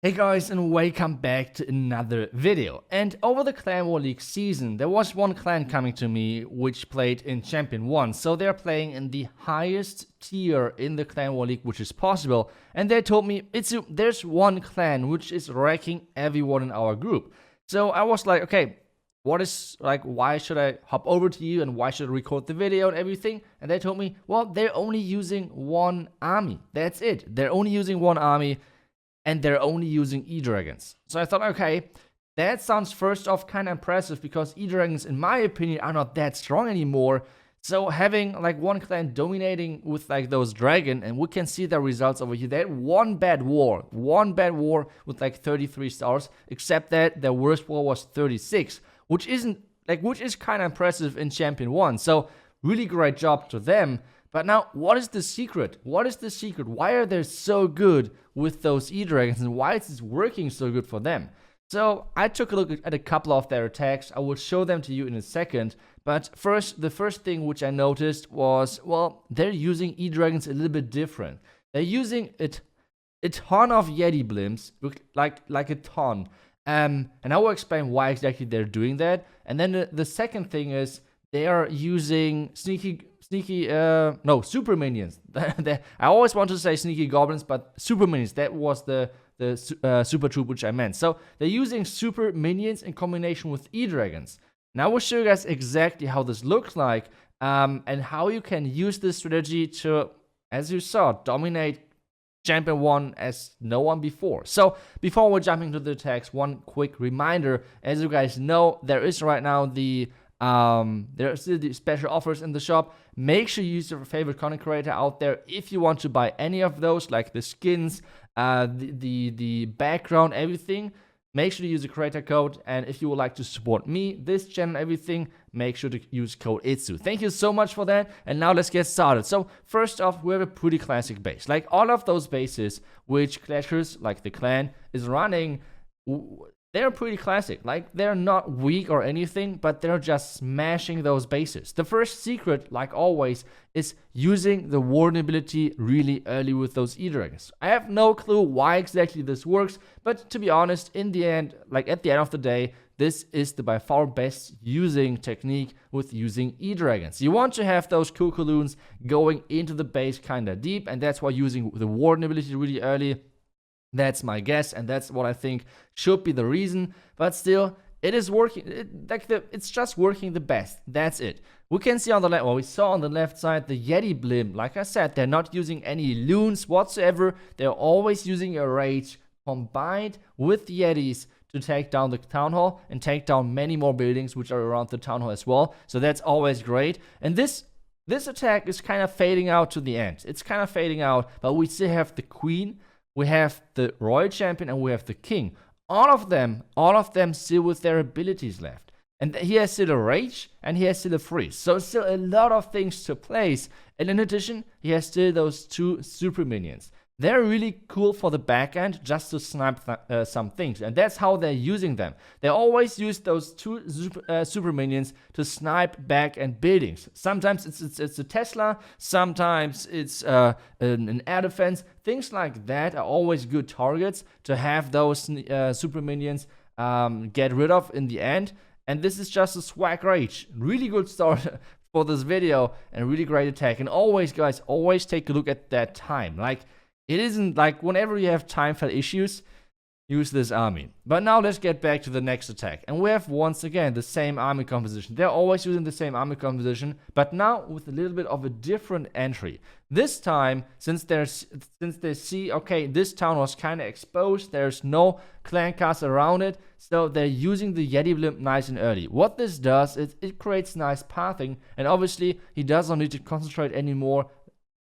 Hey guys, and welcome back to another video. And over the Clan War League season, there was one clan coming to me which played in Champion 1. So they're playing in the highest tier in the Clan War League which is possible. And they told me, Itsu, there's one clan which is wrecking everyone in our group. So I was like, okay, why should I hop over to you and why should I record the video and everything? And they told me, well, they're only using one army. That's it. They're only using one army. And they're only using E-Dragons. So I thought, okay, that sounds first off kind of impressive because E-Dragons, in my opinion, are not that strong anymore. So having like one clan dominating with like those dragon, and we can see the results over here. They had one bad war with like 33 stars, except that their worst war was 36, which is kind of impressive in Champion 1. So really great job to them. But now, what is the secret? What is the secret? Why are they so good with those E-Dragons and why is this working so good for them? So I took a look at a couple of their attacks. I will show them to you in a second. But first, the first thing which I noticed was, well, they're using E-Dragons a little bit different. They're using a ton of Yeti blimps, like a ton. And I will explain why exactly they're doing that. And then the second thing is they are using super minions. I always want to say sneaky goblins, but super minions, that was the super troop which I meant. So they're using super minions in combination with E-Dragons. Now I will show you guys exactly how this looks like and how you can use this strategy to, as you saw, dominate Champion 1 as no one before. So before we jump into the attacks, one quick reminder. As you guys know, there is right now there are still the special offers in the shop. Make sure you use your favorite content creator out there if you want to buy any of those, like the skins, the background, everything. Make sure to use the creator code, and if you would like to support me, this channel, everything, make sure to use code ITSU. Thank you so much for that, and now let's get started. So first off, we have a pretty classic base. Like all of those bases which Clashers, like the clan, is running, they're pretty classic. Like, they're not weak or anything, but they're just smashing those bases. The first secret, like always, is using the warden ability really early with those E-Dragons. I have no clue why exactly this works, but to be honest, in the end, like at the end of the day, this is the by far best using technique with using E-Dragons. You want to have those Kukuluns going into the base kind of deep, and that's why using the warden ability really early. That's my guess, and that's what I think should be the reason. But still, it is working. It's just working the best. That's it. We can see on the left, well, we saw on the left side the Yeti blimp. Like I said, they're not using any loons whatsoever. They're always using a rage combined with Yetis to take down the town hall and take down many more buildings which are around the town hall as well. So that's always great. And this attack is kind of fading out to the end. It's kind of fading out, but we still have the queen. We have the royal champion and we have the king. All of them still with their abilities left. And he has still a rage and he has still a freeze. So still a lot of things to place. And in addition, he has still those two super minions. They're really cool for the back end just to snipe some things. And that's how they're using them. They always use those two super minions to snipe back end buildings. Sometimes it's a Tesla. Sometimes it's an air defense. Things like that are always good targets to have those super minions get rid of in the end. And this is just a swag rage. Really good start for this video and really great attack. And always, guys, always take a look at that time. Like, it isn't like whenever you have time for issues, use this army. But now let's get back to the next attack. And we have once again the same army composition. They're always using the same army composition, but now with a little bit of a different entry. This time, since they see, okay, this town was kind of exposed, there's no clan cast around it, so they're using the Yeti blimp nice and early. What this does is it creates nice pathing, and obviously he doesn't need to concentrate anymore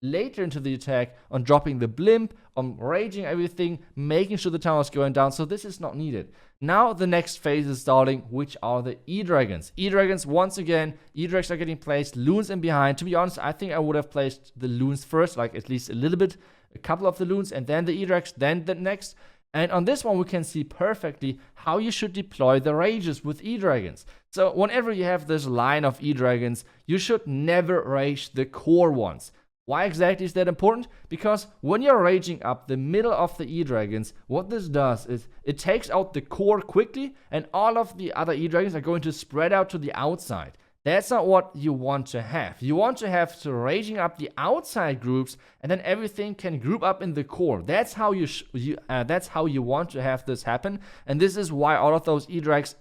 later into the attack on dropping the blimp, on raging everything, making sure the tower is going down, so this is not needed. Now the next phase is starting, which are the E-Dragons. E-Dragons, once again, E-Dragons are getting placed, loons in behind. To be honest, I think I would have placed the loons first, like at least a little bit, a couple of the loons, and then the E-Dragons, then the next. And on this one, we can see perfectly how you should deploy the rages with E-Dragons. So whenever you have this line of E-Dragons, you should never rage the core ones. Why exactly is that important? Because when you're raging up the middle of the E-Dragons, what this does is it takes out the core quickly, and all of the other E-Dragons are going to spread out to the outside. That's not what you want to have. You want to have to raging up the outside groups, and then everything can group up in the core. That's how that's how you want to have this happen, and this is why all of those E-Drags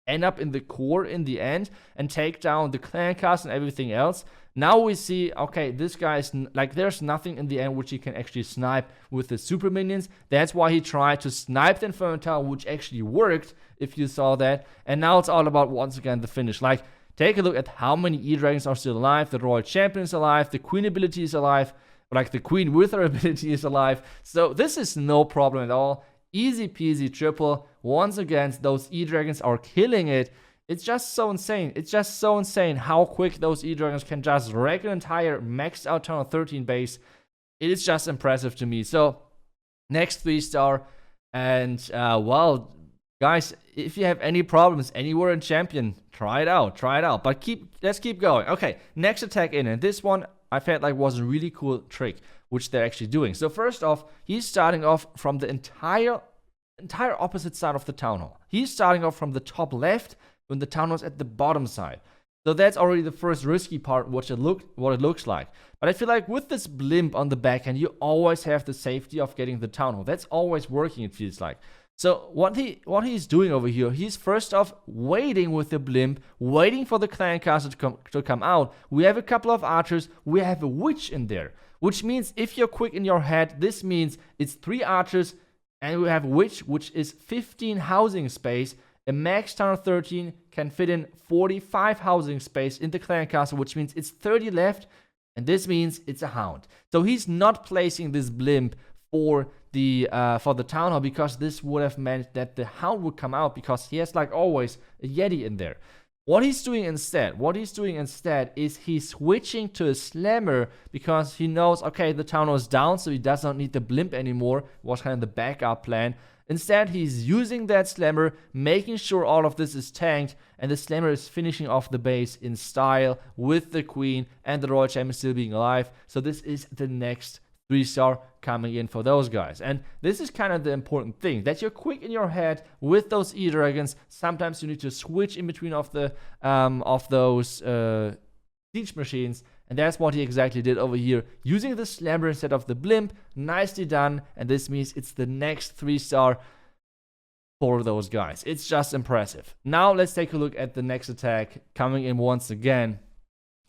end up in the core in the end and take down the clan cast and everything else. Now we see, okay, this guy's like, there's nothing in the end which he can actually snipe with the super minions. That's why he tried to snipe the Inferno Tower, which actually worked, if you saw that. And now it's all about, once again, the finish. Like, take a look at how many E-Dragons are still alive. The Royal Champion is alive. The Queen ability is alive. Like, the Queen with her ability is alive. So this is no problem at all. Easy peasy triple. Once again, those E-Dragons are killing it. It's just so insane. It's just so insane how quick those E-Dragons can just wreck an entire maxed out Town 13 base. It is just impressive to me. So, next 3-star. And, well, guys, if you have any problems anywhere in Champion, try it out. Try it out. But let's keep going. Okay, next attack in. And this one, I felt like was a really cool trick, which they're actually doing. So, first off, he's starting off from the entire opposite side of the Town Hall. He's starting off from the top left, when the town was at the bottom side. So that's already the first risky part, what it looks like. But I feel like with this blimp on the back end, you always have the safety of getting the town hall. That's always working, it feels like. So what he's doing over here, he's first off waiting with the blimp, waiting for the clan caster to come out. We have a couple of archers, we have a witch in there, which means if you're quick in your head, this means it's 3 archers, and we have a witch, which is 15 housing space. A max Town 13 can fit in 45 housing space in the clan castle, which means it's 30 left, and this means it's a hound. So he's not placing this blimp for the town hall, because this would have meant that the hound would come out, because he has, like always, a Yeti in there. What he's doing instead is he's switching to a slammer, because he knows, okay, the town hall is down, so he does not need the blimp anymore. Was kind of the backup plan. Instead, he's using that slammer, making sure all of this is tanked, and the slammer is finishing off the base in style with the queen and the Royal Champion still being alive. So this is the next 3-star coming in for those guys. And this is kind of the important thing, that you're quick in your head with those E-Dragons. Sometimes you need to switch in between of those siege machines. And that's what he exactly did over here, using the slammer instead of the blimp. Nicely done. And this means it's the next 3-star for those guys. It's just impressive. Now let's take a look at the next attack coming in once again.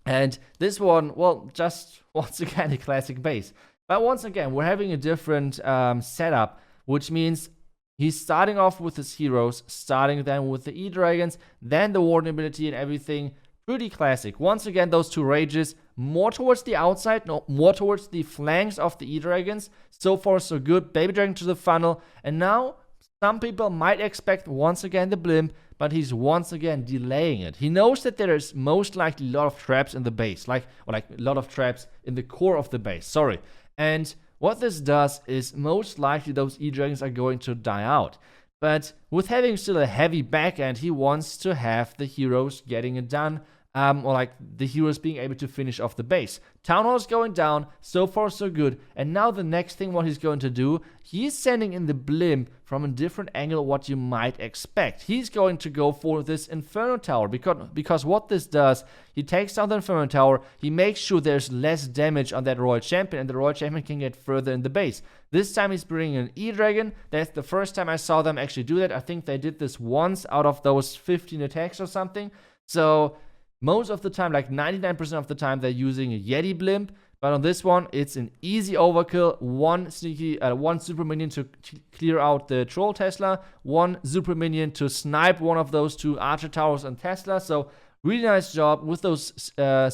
And this one, well, just once again a classic base. But once again, we're having a different setup, which means he's starting off with his heroes, starting then with the E-Dragons, then the Warden ability and everything. Pretty classic. Once again, those 2 rages, more towards the outside, no, more towards the flanks of the E-Dragons. So far, so good. Baby Dragon to the funnel. And now, some people might expect once again the blimp, but he's once again delaying it. He knows that there is most likely a lot of traps in the base, like a lot of traps in the core of the base, sorry. And what this does is most likely those E-Dragons are going to die out. But with having still a heavy back end, he wants to have the heroes getting it done, or like the heroes being able to finish off the base. Town Hall is going down, so far so good. And now the next thing what he's going to do, he's sending in the blimp from a different angle what you might expect. He's going to go for this Inferno Tower, because what this does, he takes down the Inferno Tower, he makes sure there's less damage on that Royal Champion, and the Royal Champion can get further in the base. This time he's bringing an E-Dragon. That's the first time I saw them actually do that. I think they did this once out of those 15 attacks or something. So most of the time, like 99% of the time, they're using a Yeti blimp. But on this one, it's an easy overkill. One super minion to clear out the Troll Tesla. One super minion to snipe one of those 2 Archer Towers and Tesla. So really nice job with those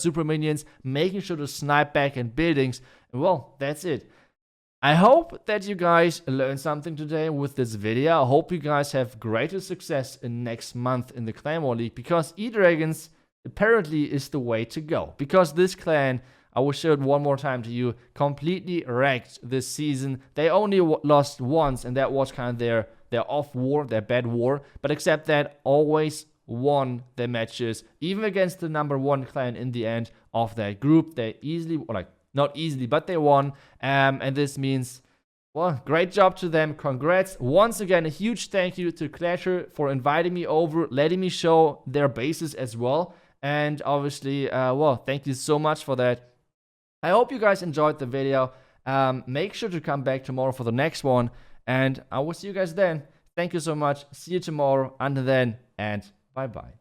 super minions, making sure to snipe back in buildings. And well, that's it. I hope that you guys learned something today with this video. I hope you guys have greater success in next month in the Clan War League, because E-Dragons apparently is the way to go. Because this clan, I will show it one more time to you, completely wrecked this season. They only lost once, and that was kind of their off war, their bad war. But except that, always won their matches, even against the #1 clan in the end of that group. They easily, not easily, but they won. And this means, well, great job to them. Congrats. Once again, a huge thank you to Clasher for inviting me over, letting me show their bases as well. And obviously, well, thank you so much for that. I hope you guys enjoyed the video. Make sure to come back tomorrow for the next one. And I will see you guys then. Thank you so much. See you tomorrow. Until then, and bye-bye.